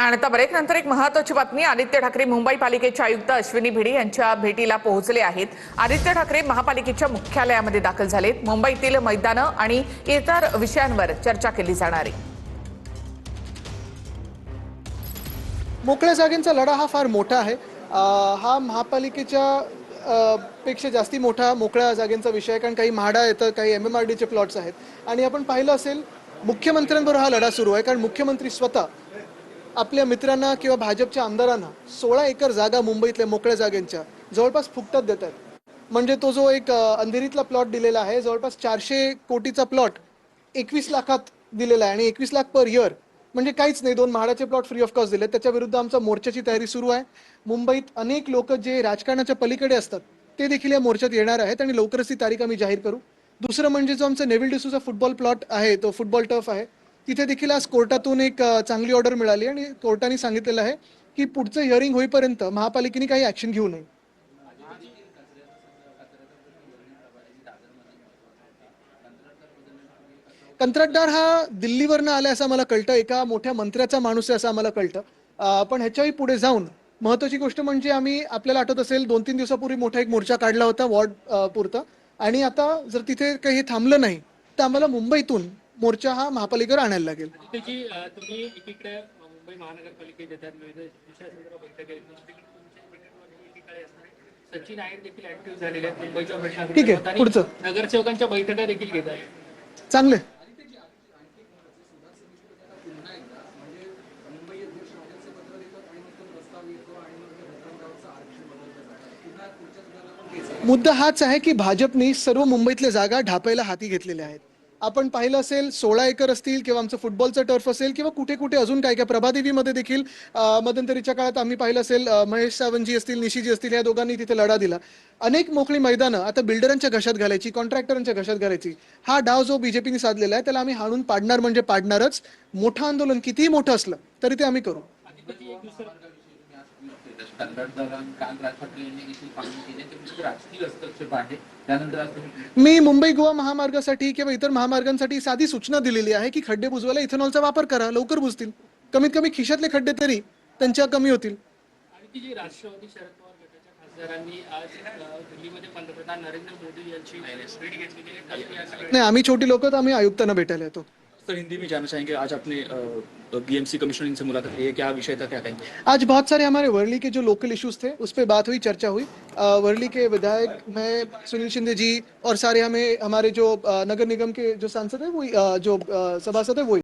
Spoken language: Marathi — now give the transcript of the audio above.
आणि आता ब्रेक नंतर एक महत्त्वाची बातमी। आदित्य ठाकरे मुंबई पालिकेचे आयुक्त अश्विनी भिडे यांच्या भेटीला पोहोचले आहेत। आदित्य ठाकरे महापालिकेच्या मुख्यालयामध्ये दाखल झालेत। मुंबईतील मैदानं आणि इतर विषयांवर चर्चा केली जाणार आहे। मोकळ्या जागेंचा लढा हा फार मोठा आहे। हा महापालिकेच्या पेक्षा जास्ती मोठा मोकळ्या जागेंचा विषय आहे, कारण काही म्हाडा येतं, काही MMRDचे प्लॉट्स आहेत। आणि आपण पाहिलं असेल मुख्यमंत्र्यांबरोबर हा लढा सुरू आहे, कारण मुख्यमंत्री स्वतः आपल्या मित्रांना किंवा भाजपच्या आमदारांना 16 एकर जागा मुंबईतल्या मोकळ्या जागेंच्या जवळपास फुकटात देतात। म्हणजे तो जो एक अंधेरीतला प्लॉट दिलेला आहे, जवळपास 400 कोटीचा प्लॉट 21 लाखात दिलेला आहे आणि 21 लाख पर इयर म्हणजे काहीच नाही। 2 म्हाडाचे प्लॉट फ्री ऑफ कॉस्ट दिले। त्याच्या विरुद्ध आमचा मोर्चाची तयारी सुरू आहे। मुंबईत अनेक लोक जे राजकारणाच्या पलीकडे असतात ते देखील या मोर्चात येणार आहेत आणि लवकरच ती तारीख आम्ही जाहीर करू। दुसरं म्हणजे जो आमचा नेव्हिल डिसूचा फुटबॉल प्लॉट आहे, तो फुटबॉल टर्फ आहे, तिथे देखील आज कोर्टातून एक चांगली ऑर्डर मिळाली आणि कोर्टाने सांगितलेलं आहे की पुढचं हिअरिंग होईपर्यंत महापालिकेने काही ऍक्शन घेऊ नये। कंत्राटदार हा दिल्लीवरनं आला असं आम्हाला कळतं, एका मोठ्या मंत्र्याचा माणूस आहे असं आम्हाला कळतं। पण ह्याच्याही पुढे जाऊन महत्त्वाची गोष्ट म्हणजे आम्ही, आपल्याला आठवत असेल 2-3 दिवसापूर्वी मोठा एक मोर्चा काढला होता वॉर्ड पुरता, आणि आता जर तिथे काही थांबलं नाही तर आम्हाला मुंबईतून मोर्चा हा महापालिकेवर आणायला लागेल। तुम्ही एकीकडे मुंबई महानगरपालिकेत येतात, विविध विषयासंदर्भात बैठका आहेत, सचिन आयर देखील ऍक्टिव्ह झालेले आहेत मुंबईच्या प्रश्नात। ठीक आहे, पुढचं नगरसेवकांच्या बैठका देखील घेत आहेत। चांगले। मुद्दा हाच आहे की भाजपने सर्व मुंबईतल्या जागा ढापायला हाती घेतलेल्या आहेत। आपण पाहिलं असेल 16 एकर असतील किंवा आमचं फुटबॉलचं टर्फ असेल किंवा कुठे कुठे अजून काय काय, प्रभादेवीमध्ये देखील मध्यंतरीच्या काळात आम्ही पाहिलं असेल महेश सावंतजी असतील, निशीजी असतील, या दोघांनी तिथे लढा दिला। अनेक मोकळी मैदानं आता बिल्डरांच्या घशात घालायची, कॉन्ट्रॅक्टरांच्या घशात घालायची, हा डाव जो बीजेपीने साधलेला आहे त्याला आम्ही हाणून पाडणार म्हणजे पाडणारच। मोठं आंदोलन कितीही मोठं असलं तरी ते आम्ही करू। मी मुंबई गोवा महामार्गासाठी किंवा इतर महामार्गांसाठी साधी सूचना दिलेली आहे की खड्डे बुजवायला इथेनॉलचा वापर करा, लवकर बुजतील। कमीत कमी खिशातले खड्डे तरी त्यांच्या कमी होतील। राष्ट्रवादी शरद पवार गटाच्या खासदारांनी आज दिल्लीमध्ये पंतप्रधान नरेंद्र मोदी यांची भेट घेतली। नाही, आम्ही छोटी लोक तर आम्ही आयुक्तांना भेटायला येतो। सर, हिंदी में जानना चाहेंगे, आज आपने BMC कमिश्नर से मुलाकात की है, क्या विषय था, क्या कहेंगे? आज बहुत सारे हमारे वर्ली के जो लोकल इश्यूज थे उस पर बात हुई, चर्चा हुई। वर्ली के विधायक, मैं, सुनील शिंदे जी और सारे हमारे जो नगर निगम के जो सांसद है वो, जो सभासद है वो